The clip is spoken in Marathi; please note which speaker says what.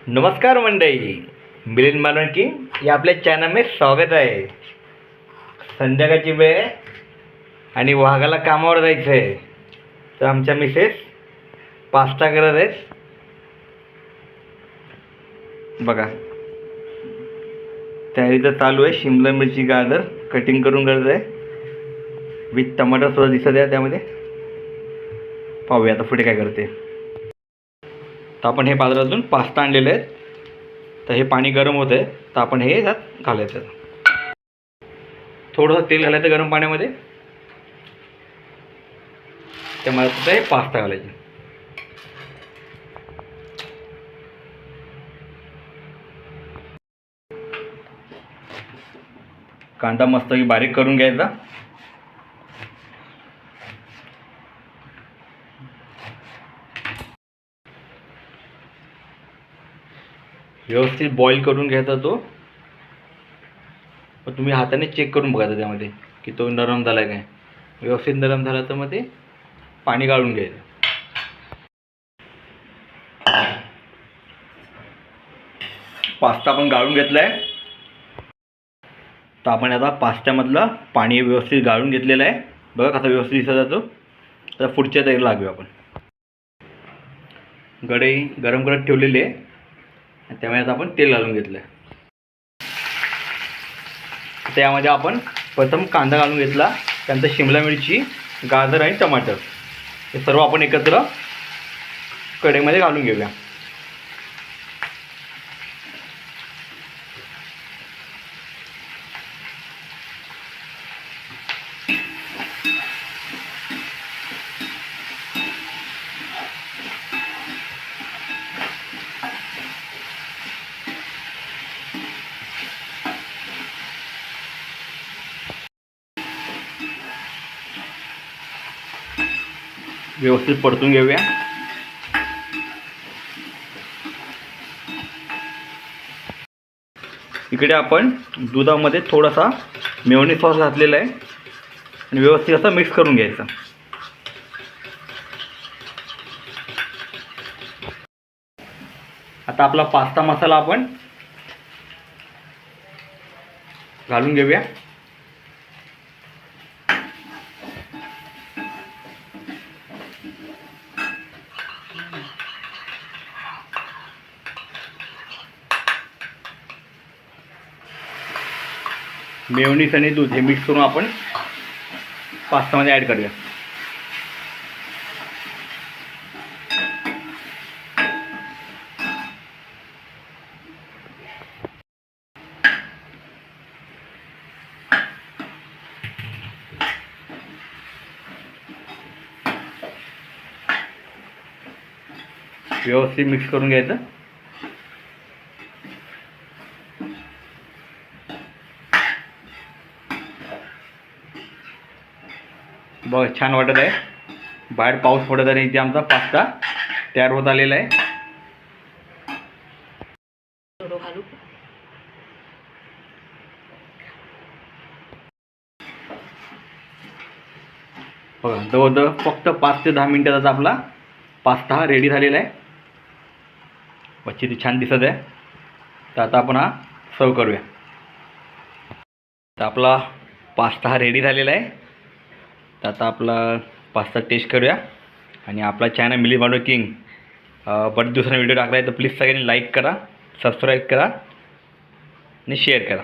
Speaker 1: नमस्कार मंडळी, मिलिंद मालवणकी या आपल्या चॅनल में स्वागत आहे. संध्याकाळची वेळ आहे आणि वाघाला कामावर जायचं आहे, तर आमच्या मिसेस पास्ता करत आहेत. बघा, तयारी तर चालू आहे. शिमला मिरची गाजर कटिंग करून करत आहे, विथ टमाटर सुद्धा दिसत आहे त्यामध्ये. पाहूया आता पुढे काय करते. तर आपण हे बाजारातून पास्ता आणलेले आहेत. तर हे पाणी गरम होतं आहे, तर आपण हे यात घालायचं. थोडंसं तेल घालायचं गरम पाण्यामध्ये, त्यामध्ये हे पास्ता घालायचे. कांदा मस्त बारीक करून घ्यायचा. व्यवस्थित बॉईल करून घ्यायचा तो. पण तुम्ही हाताने चेक करून बघायचा त्यामध्ये की तो नरम झाला काय. व्यवस्थित नरम झाला तर मग ते पाणी गाळून घ्यायचं. पास्ता आपण गाळून घेतला आहे, तर आपण आता पास्त्यामधलं पाणी व्यवस्थित गाळून घेतलेलं आहे. बघा कसा व्यवस्थित दिसत जातो. तर पुढच्या तयारी लागूया आपण. कढई गरम करत ठेवलेली आहे, त्यामुळे आता आपण तेल घालून घेतलं आहे. त्यामध्ये आपण प्रथम कांदा घालून घेतला, त्यानंतर शिमला मिरची, गाजर आणि टमाटर हे सर्व आपण एकत्र कढईमध्ये घालून घेऊया. व्यवस्थित परतून घेऊया. इकडे आपण दुधामध्ये थोडासा मेयोनीज सॉस घातलेला आहे आणि व्यवस्थित असं मिक्स करून घ्यायचं. आता आपला पास्ता मसाला आपण घालून घेऊया. मेयोनीज आणि दूध हे मिक्स करून आपण पास्तामध्ये ॲड करूया. व्यवस्थित मिक्स करून घ्यायचं. बघ, छान वाटत आहे. बाहेर पाऊस पडत आहे, इथे आमचा पास्ता तयार होत आलेला आहे. बघा, जवळजवळ फक्त 5 ते 10 मिनिटात आपला पास्ता हा रेडी झालेला आहे. बच्ची ती छान दिसत आहे. तर आता आपण हा सर्व करूया. तर आपला पास्ता हा रेडी झालेला आहे. तर आता आपला पास्ता टेस्ट करूया. आणि आपला चॅनल मिलिंद मालवणकी बरेच दिवसांनी व्हिडिओ टाकला आहे, तर प्लीज सगळ्यांनी लाईक करा, सबस्क्राईब करा आणि शेअर करा.